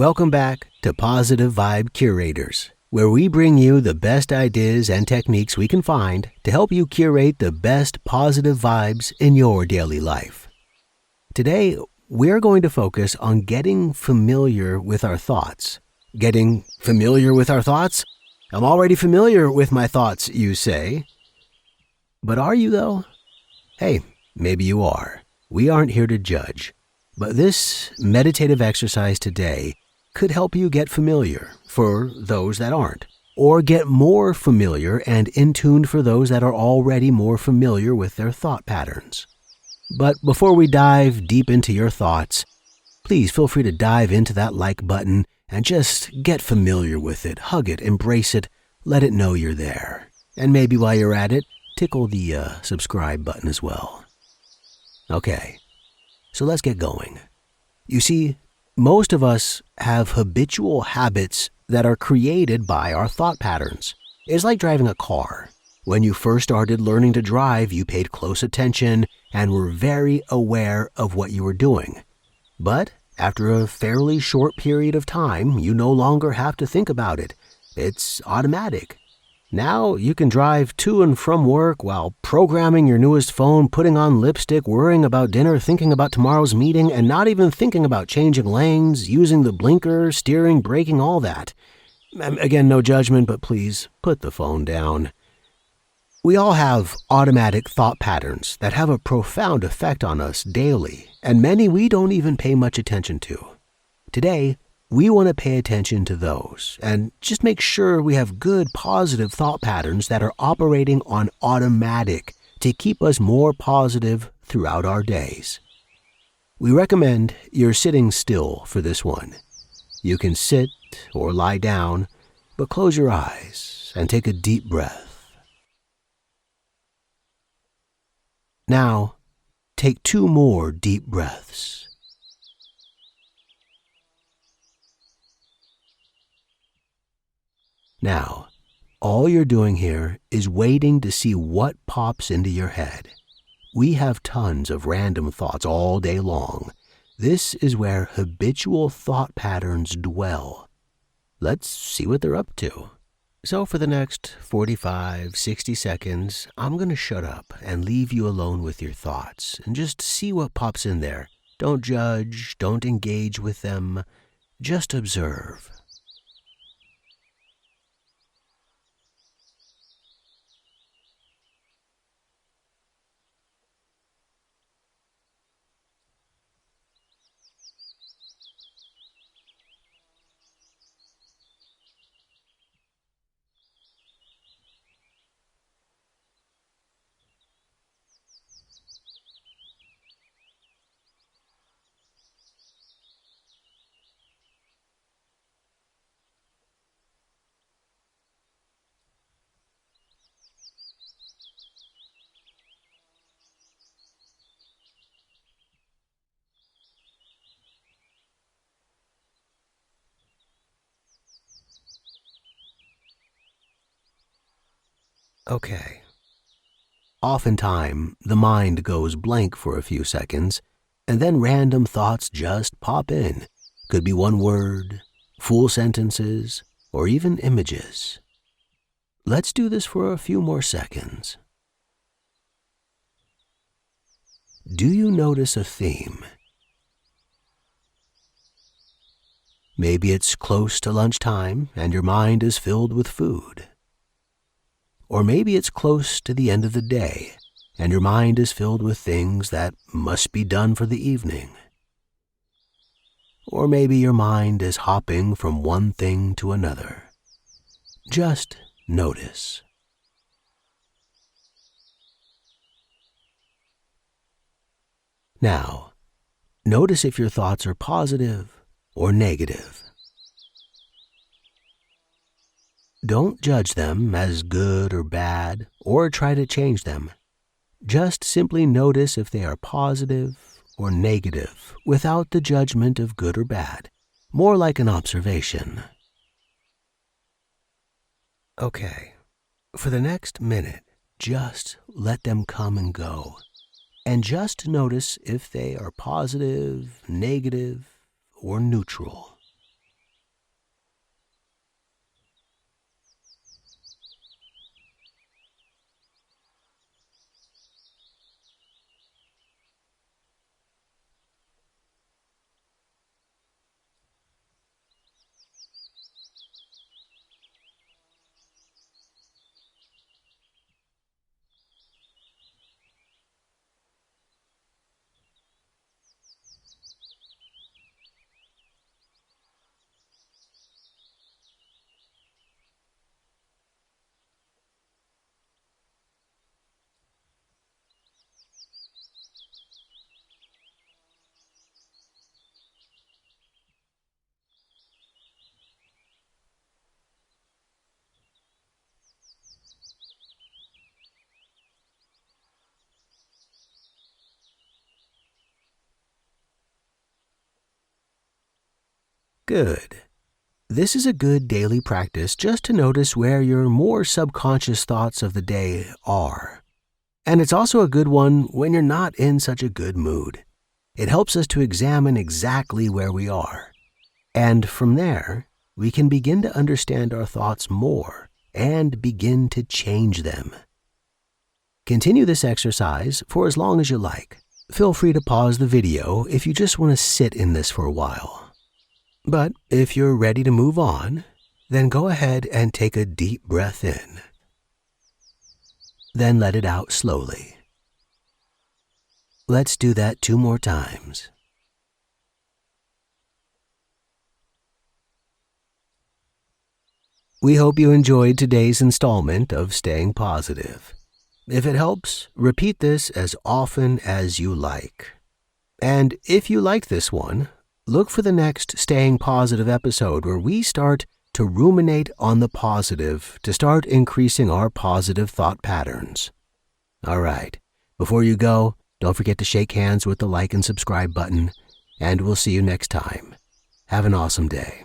Welcome back to Positive Vibe Curators, where we bring you the best ideas and techniques we can find to help you curate the best positive vibes in your daily life. Today, we're going to focus on getting familiar with our thoughts. Getting familiar with our thoughts? I'm already familiar with my thoughts, you say. But are you, though? Hey, maybe you are. We aren't here to judge. But this meditative exercise today could help you get familiar for those that aren't, or get more familiar and in tune for those that are already more familiar with their thought patterns. But before we dive deep into your thoughts, please feel free to dive into that like button and just get familiar with it, hug it, embrace it, let it know you're there. And maybe while you're at it, tickle the subscribe button as well. Okay, so let's get going. You see, most of us have habitual habits that are created by our thought patterns. It's like driving a car. When you first started learning to drive, you paid close attention and were very aware of what you were doing. But after a fairly short period of time, you no longer have to think about it. It's automatic. Now you can drive to and from work while programming your newest phone, putting on lipstick, worrying about dinner, thinking about tomorrow's meeting, and not even thinking about changing lanes, using the blinker, steering, braking, all that. Again, no judgment, but please put the phone down. We all have automatic thought patterns that have a profound effect on us daily, and many we don't even pay much attention to. Today, we want to pay attention to those and just make sure we have good positive thought patterns that are operating on automatic to keep us more positive throughout our days. We recommend you're sitting still for this one. You can sit or lie down, but close your eyes and take a deep breath. Now, take 2 more deep breaths. Now, all you're doing here is waiting to see what pops into your head. We have tons of random thoughts all day long. This is where habitual thought patterns dwell. Let's see what they're up to. So for the next 45, 60 seconds, I'm going to shut up and leave you alone with your thoughts and just see what pops in there. Don't judge, don't engage with them, just observe. Okay. Oftentimes, the mind goes blank for a few seconds, and then random thoughts just pop in. Could be one word, full sentences, or even images. Let's do this for a few more seconds. Do you notice a theme? Maybe it's close to lunchtime and your mind is filled with food. Or maybe it's close to the end of the day and your mind is filled with things that must be done for the evening. Or maybe your mind is hopping from one thing to another. Just notice. Now, notice if your thoughts are positive or negative. Don't judge them as good or bad or try to change them. Just simply notice if they are positive or negative without the judgment of good or bad, more like an observation. Okay, for the next minute, just let them come and go. And just notice if they are positive, negative, or neutral. Good. This is a good daily practice just to notice where your more subconscious thoughts of the day are. And it's also a good one when you're not in such a good mood. It helps us to examine exactly where we are. And from there, we can begin to understand our thoughts more and begin to change them. Continue this exercise for as long as you like. Feel free to pause the video if you just want to sit in this for a while. But if you're ready to move on, then go ahead and take a deep breath in. Then let it out slowly. Let's do that 2 more times. We hope you enjoyed today's installment of Staying Positive. If it helps, repeat this as often as you like. And if you like this one, look for the next Staying Positive episode where we start to ruminate on the positive to start increasing our positive thought patterns. All right, before you go, don't forget to shake hands with the like and subscribe button, and we'll see you next time. Have an awesome day.